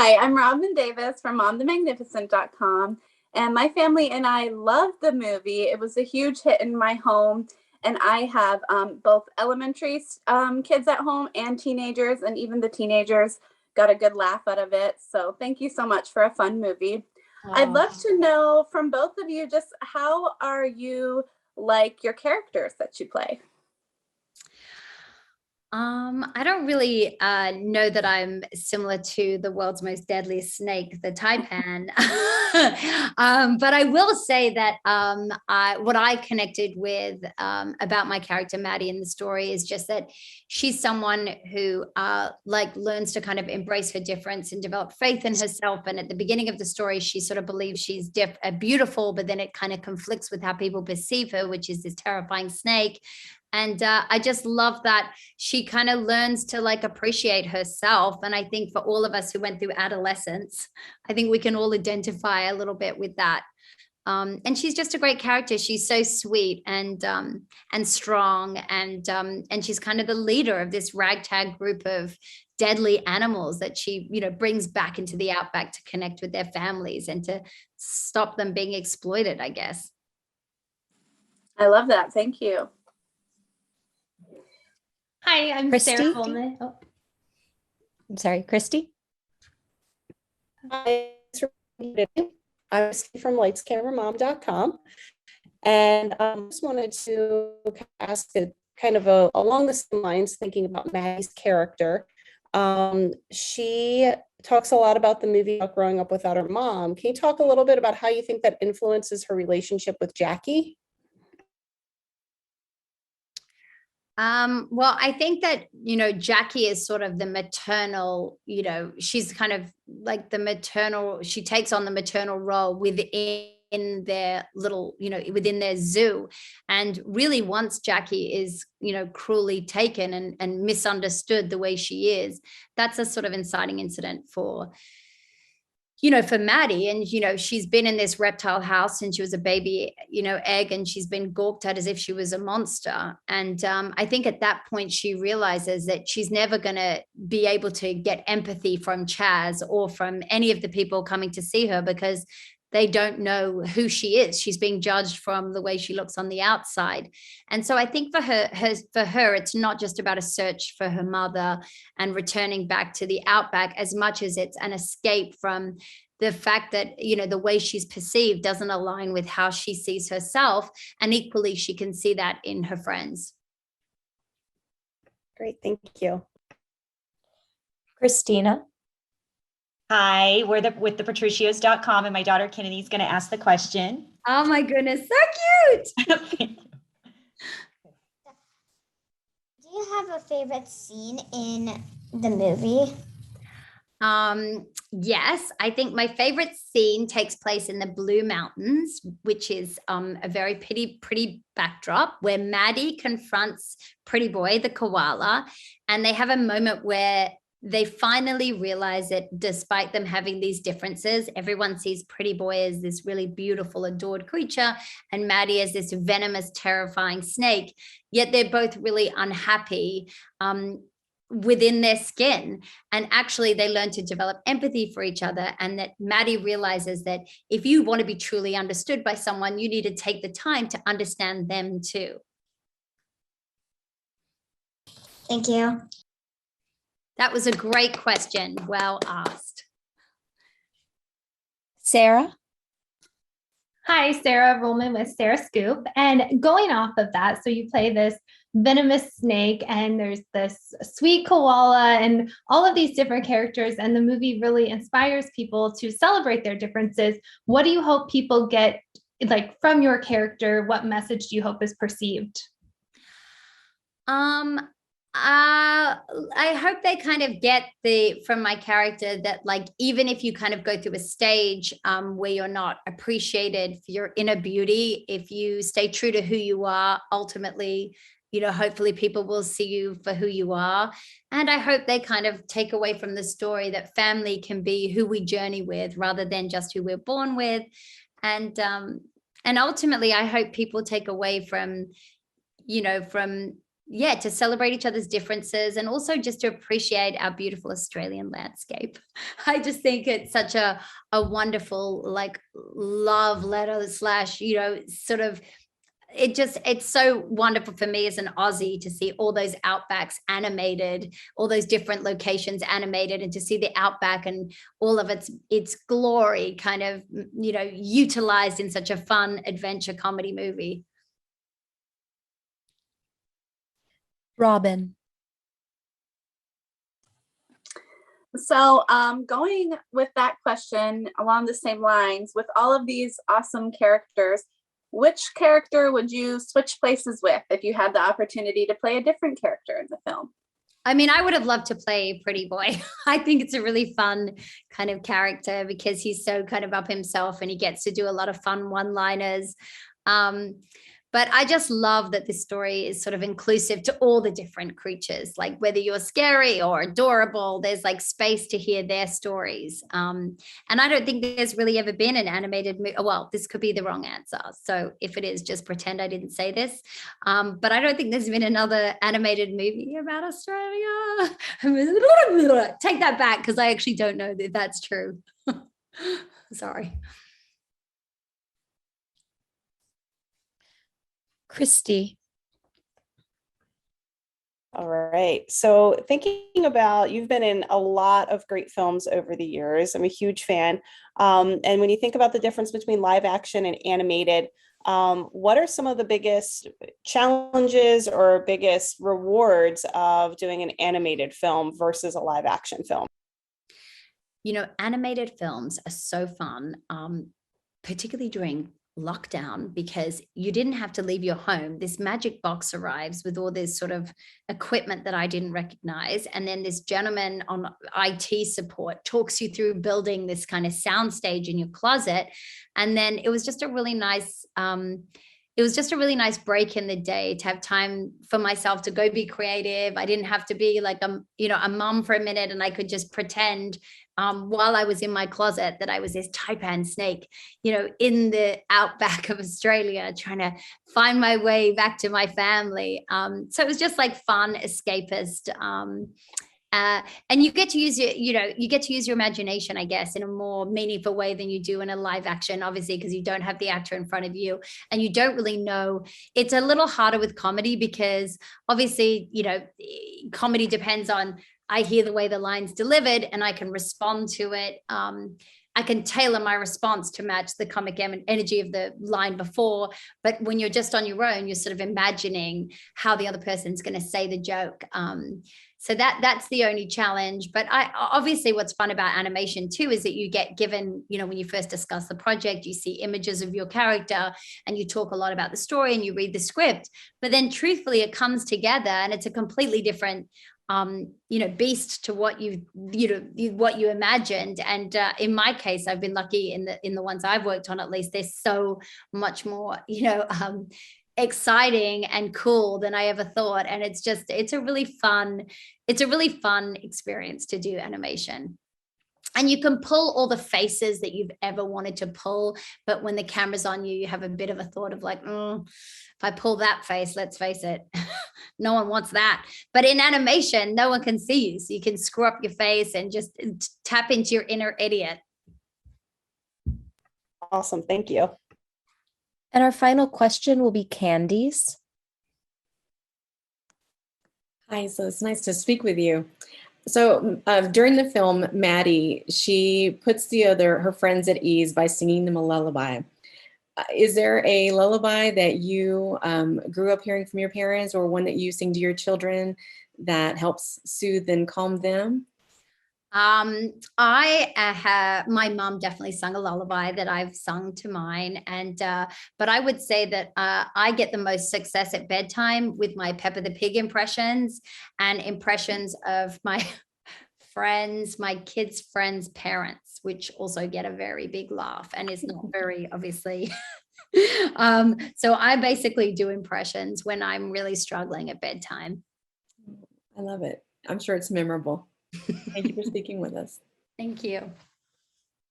Hi, I'm Robin Davis from MomTheMagnificent.com, and my family and I loved the movie. It was a huge hit in my home, and I have both elementary kids at home and teenagers, and even the teenagers got a good laugh out of it. So thank you so much for a fun movie. I'd love to know from both of you, just how are you like your characters that you play? I don't really know that I'm similar to the world's most deadliest snake, the Taipan. But I will say that what I connected with about my character Maddie in the story is just that she's someone who learns to kind of embrace her difference and develop faith in herself. And at the beginning of the story, she sort of believes she's beautiful, but then it kind of conflicts with how people perceive her, which is this terrifying snake. And I just love that she kind of learns to appreciate herself. And I think for all of us who went through adolescence, I think we can all identify a little bit with that. And she's just a great character. She's so sweet and strong, and she's kind of the leader of this ragtag group of deadly animals that she, brings back into the outback to connect with their families and to stop them being exploited, I guess. I love that. Thank you. Hi, I'm Christy. Sarah Holman. Oh. I'm sorry, Christy. Hi, I'm from lightscameramom.com, and I just wanted to ask along the same lines, thinking about Maddie's character. She talks a lot about the movie about growing up without her mom. Can you talk a little bit about how you think that influences her relationship with Jacky? Well, I think that, Jacky is sort of the maternal, she's kind of like the maternal, she takes on the maternal role within their little, within their zoo. And really once Jacky is, cruelly taken and misunderstood the way she is, that's a sort of inciting incident for Maddie. And, she's been in this reptile house since she was a baby, egg, and she's been gawked at as if she was a monster. And I think at that point she realizes that she's never going to be able to get empathy from Chaz or from any of the people coming to see her, because they don't know who she is. She's being judged from the way she looks on the outside. And so I think for her, it's not just about a search for her mother and returning back to the outback, as much as it's an escape from the fact that, the way she's perceived doesn't align with how she sees herself. And equally, she can see that in her friends. Great, thank you. Christina. Hi, we're with the Patricios.com, and my daughter Kennedy's going to ask the question. Oh my goodness, so cute. Thank you. Do you have a favorite scene in the movie? Yes, I think my favorite scene takes place in the Blue Mountains, which is a very pretty backdrop where Maddie confronts Pretty Boy, the koala, and they have a moment where they finally realize that despite them having these differences, everyone sees Pretty Boy as this really beautiful, adored creature, and Maddie as this venomous, terrifying snake. Yet they're both really unhappy within their skin. And actually, they learn to develop empathy for each other. And that Maddie realizes that if you want to be truly understood by someone, you need to take the time to understand them too. Thank you. That was a great question. Well asked. Sarah. Hi, Sarah Rollman with Sarah Scoop. And going off of that, so you play this venomous snake, and there's this sweet koala and all of these different characters, and the movie really inspires people to celebrate their differences. What do you hope people get from your character? What message do you hope is perceived? I hope they kind of get from my character that even if you kind of go through a stage where you're not appreciated for your inner beauty, if you stay true to who you are, ultimately, hopefully people will see you for who you are. And I hope they kind of take away from the story that family can be who we journey with rather than just who we're born with. And ultimately, I hope people take away from yeah, to celebrate each other's differences and also just to appreciate our beautiful Australian landscape. I just think it's such a wonderful like love letter slash, you know, sort of it's so wonderful for me as an Aussie to see all those outbacks animated, all those different locations animated, and to see the outback and all of its glory kind of, you know, utilized in such a fun adventure comedy movie. Robin. So going with that question along the same lines, with all of these awesome characters, which character would you switch places with if you had the opportunity to play a different character in the film? I mean, I would have loved to play Pretty Boy. I think it's a really fun kind of character because he's so kind of up himself and he gets to do a lot of fun one-liners. But I just love that this story is sort of inclusive to all the different creatures, like whether you're scary or adorable, there's like space to hear their stories. And I don't think there's really ever been an animated movie. Well, this could be the wrong answer. So if it is, just pretend I didn't say this. But I don't think there's been another animated movie about Australia. Take that back because I actually don't know that that's true. Sorry. Christy. All right. So thinking about, you've been in a lot of great films over the years. I'm a huge fan. And when you think about the difference between live action and animated, what are some of the biggest challenges or biggest rewards of doing an animated film versus a live action film? You know, animated films are so fun, particularly during lockdown, because you didn't have to leave your home. This magic box arrives with all this sort of equipment that I didn't recognize. And then this gentleman on IT support talks you through building this kind of soundstage in your closet. And then it was just a really nice, break in the day to have time for myself to go be creative. I didn't have to be like a mom for a minute, and I could just pretend while I was in my closet that I was this Taipan snake, you know, in the outback of Australia, trying to find my way back to my family. So it was just like fun, escapist. And you get to use your imagination, I guess, in a more meaningful way than you do in a live action, obviously, because you don't have the actor in front of you and you don't really know. It's a little harder with comedy because obviously, you know, comedy depends on, I hear the way the line's delivered and I can respond to it. I can tailor my response to match the comic energy of the line before. But when you're just on your own, you're sort of imagining how the other person's going to say the joke. So that's the only challenge. But obviously what's fun about animation too is that you get given, you know, when you first discuss the project, you see images of your character and you talk a lot about the story and you read the script. But then truthfully, it comes together and it's a completely different beast to what what you imagined. And in my case, I've been lucky in the ones I've worked on, at least they're so much more, exciting and cool than I ever thought. And it's a really fun experience to do animation. And you can pull all the faces that you've ever wanted to pull. But when the camera's on you, you have a bit of a thought of like, if I pull that face, let's face it, no one wants that. But in animation, no one can see you. So you can screw up your face and just tap into your inner idiot. Awesome. Thank you. And our final question will be Candy's. Hi, so it's nice to speak with you. So during the film, Maddie, she puts her friends at ease by singing them a lullaby. Is there a lullaby that you grew up hearing from your parents, or one that you sing to your children that helps soothe and calm them? My mom definitely sung a lullaby that I've sung to mine. And, but I would say that I get the most success at bedtime with my Peppa the Pig impressions and impressions of my friends, my kids' friends' parents, which also get a very big laugh and is not very obviously. So I basically do impressions when I'm really struggling at bedtime. I love it. I'm sure it's memorable. Thank you for speaking with us. Thank you.